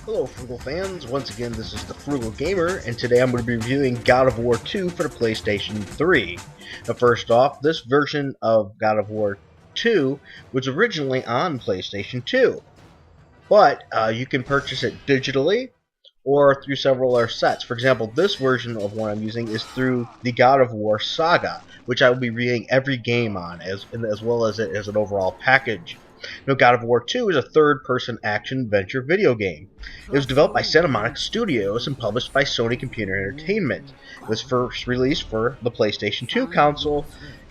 Hello Frugal fans, once again this is the Frugal Gamer, and today I'm going to be reviewing God of War 2 for the PlayStation 3. Now first off, this version of God of War 2 was originally on PlayStation 2, but you can purchase it digitally or through several other sets. For example, this version of what I'm using is through the God of War Saga, which I will be reviewing every game on, as well as it as an overall package. Now, God of War 2 is a third-person action-adventure video game. It was developed by Santa Monica Studios and published by Sony Computer Entertainment. It was first released for the PlayStation 2 console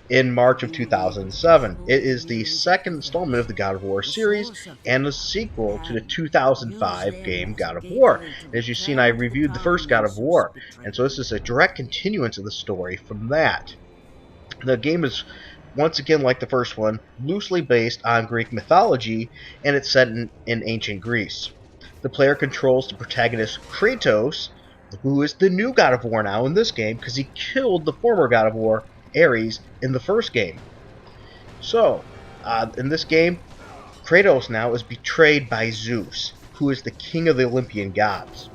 in March of 2007. It is the second installment of the God of War series and a sequel to the 2005 game God of War. And as you've seen, I reviewed the first God of War, and so this is a direct continuance of the story from that. The game is, once again, like the first one, loosely based on Greek mythology, and it's set in ancient Greece. The player controls the protagonist Kratos, who is the new God of War now in this game, because he killed the former God of War, Ares, in the first game. So, in this game, Kratos now is betrayed by Zeus, who is the king of the Olympian gods.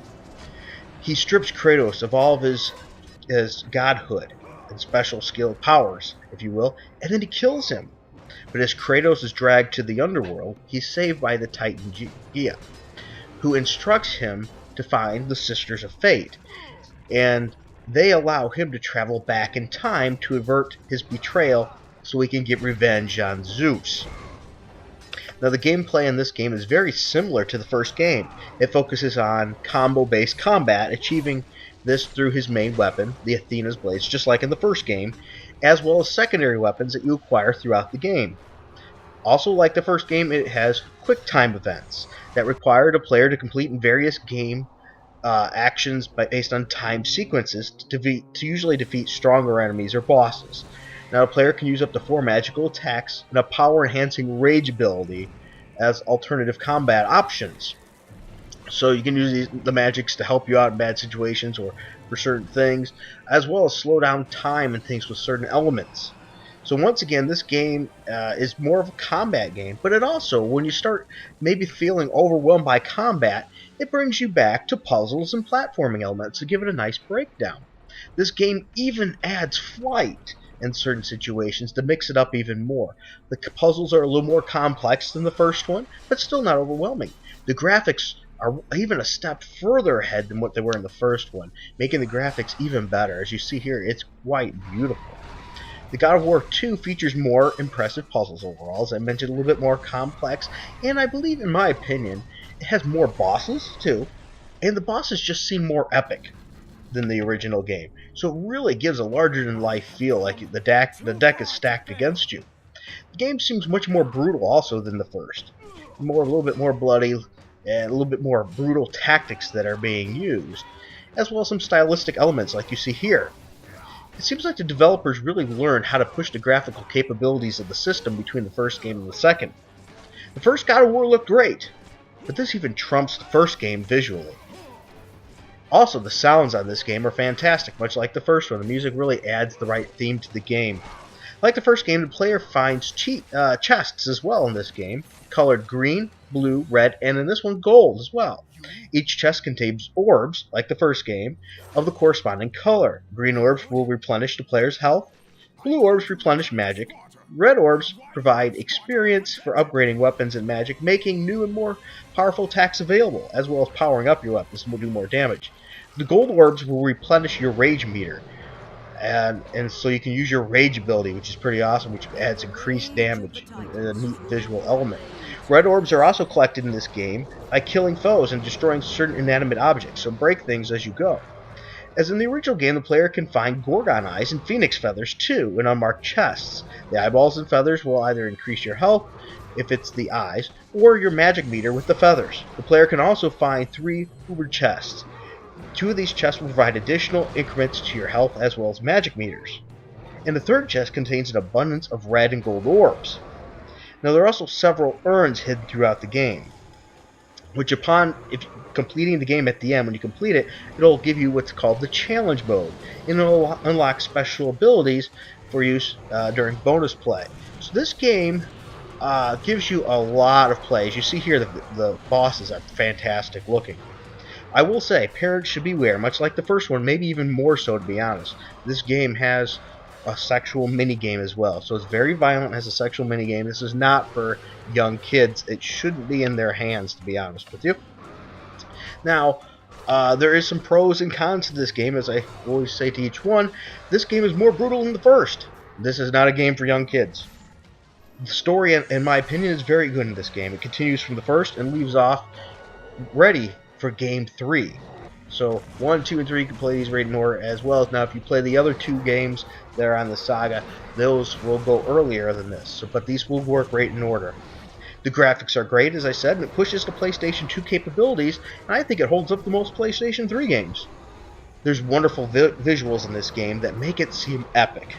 He strips Kratos of all of his godhood and special skill powers, if you will, and then he kills him. But as Kratos is dragged to the underworld, he's saved by the Titan Gaia, who instructs him to find the Sisters of Fate, and they allow him to travel back in time to avert his betrayal so he can get revenge on Zeus. Now, the gameplay in this game is very similar to the first game. It focuses on combo-based combat, achieving this through his main weapon, the Athena's Blades, just like in the first game, as well as secondary weapons that you acquire throughout the game. Also, like the first game, it has quick time events that require the player to complete various game actions based on time sequences to usually defeat stronger enemies or bosses. Now, a player can use up to 4 magical attacks and a power-enhancing rage ability as alternative combat options. So you can use the magics to help you out in bad situations or for certain things, as well as slow down time and things with certain elements. So once again, this game is more of a combat game, but it also, when you start maybe feeling overwhelmed by combat, it brings you back to puzzles and platforming elements to give it a nice breakdown. This game even adds flight in certain situations to mix it up even more. The puzzles are a little more complex than the first one, but still not overwhelming. The graphics are even a step further ahead than what they were in the first one, making the graphics even better. As you see here, it's quite beautiful. The God of War 2 features more impressive puzzles overall, as I mentioned, a little bit more complex, and I believe, in my opinion, it has more bosses too, and the bosses just seem more epic than the original game. So it really gives a larger-than-life feel, like the deck is stacked against you. The game seems much more brutal also than the first. A little bit more bloody, and a little bit more brutal tactics that are being used, as well as some stylistic elements like you see here. It seems like the developers really learned how to push the graphical capabilities of the system between the first game and the second. The first God of War looked great, but this even trumps the first game visually. Also, the sounds on this game are fantastic, much like the first one. The music really adds the right theme to the game. Like the first game, the player finds chests as well in this game, colored green, blue, red, and in this one gold as well. Each chest contains orbs, like the first game, of the corresponding color. Green orbs will replenish the player's health, blue orbs replenish magic, red orbs provide experience for upgrading weapons and magic, making new and more powerful attacks available, as well as powering up your weapons and will do more damage. The gold orbs will replenish your rage meter, and so you can use your rage ability, which is pretty awesome, which adds increased damage and a neat visual element. Red orbs are also collected in this game by killing foes and destroying certain inanimate objects, so break things as you go. As in the original game, the player can find Gorgon eyes and Phoenix feathers too in unmarked chests. The eyeballs and feathers will either increase your health, if it's the eyes, or your magic meter with the feathers. The player can also find 3 Uber chests. 2 of these chests will provide additional increments to your health as well as magic meters. And the third chest contains an abundance of red and gold orbs. Now, there are also several urns hidden throughout the game, which if completing the game at the end, when you complete it, it'll give you what's called the challenge mode, and it'll unlock special abilities for use during bonus play. So this game Gives you a lot of plays. You see here the bosses are fantastic looking. I will say, parents should beware, much like the first one, maybe even more so to be honest. This game has a sexual minigame as well, so it's very violent, has a sexual minigame. This is not for young kids. It shouldn't be in their hands, to be honest with you. Now, there is some pros and cons to this game, as I always say to each one. This game is more brutal than the first. This is not a game for young kids. The story, in my opinion, is very good in this game. It continues from the first and leaves off ready for game 3. So 1, 2, and 3 can play these right in order, as well as now if you play the other 2 games that are on the saga, those will go earlier than this. So, but these will work right in order. The graphics are great, as I said, and it pushes the PlayStation 2 capabilities, and I think it holds up the most PlayStation 3 games. There's wonderful visuals in this game that make it seem epic.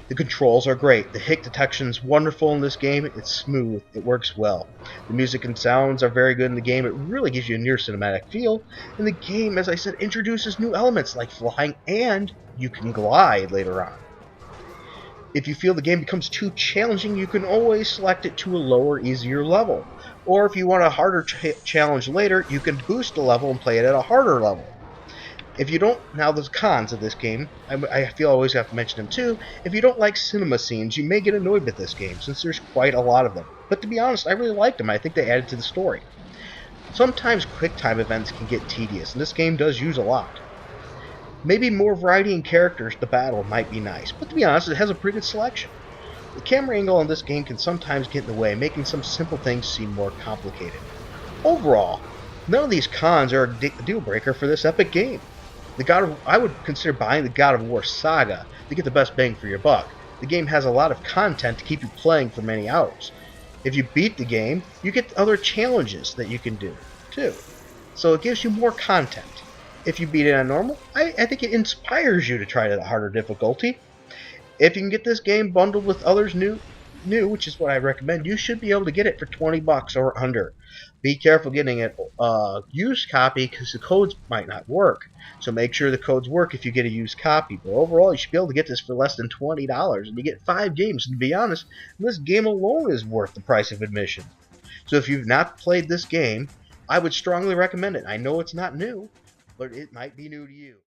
The controls are great. The hit detection's wonderful in this game. It's smooth. It works well. The music and sounds are very good in the game. It really gives you a near cinematic feel. And the game, as I said, introduces new elements like flying, and you can glide later on. If you feel the game becomes too challenging, you can always select it to a lower, easier level. Or if you want a harder challenge later, you can boost the level and play it at a harder level. If you don't, now there's cons of this game, I feel I always have to mention them too. If you don't like cinema scenes, you may get annoyed with this game, since there's quite a lot of them. But to be honest, I really liked them. I think they added to the story. Sometimes quick time events can get tedious, and this game does use a lot. Maybe more variety in characters to battle might be nice, but to be honest, it has a pretty good selection. The camera angle in this game can sometimes get in the way, making some simple things seem more complicated. Overall, none of these cons are a deal breaker for this epic game. I would consider buying the God of War saga to get the best bang for your buck. The game has a lot of content to keep you playing for many hours. If you beat the game, you get other challenges that you can do, too. So it gives you more content. If you beat it on normal, I think it inspires you to try the harder difficulty. If you can get this game bundled with others new, which is what I recommend, you should be able to get it for $20 or under. Be careful getting a used copy because the codes might not work. So make sure the codes work if you get a used copy. But overall, you should be able to get this for less than $20, and you get 5 games. And to be honest, this game alone is worth the price of admission. So if you've not played this game, I would strongly recommend it. I know it's not new, but it might be new to you.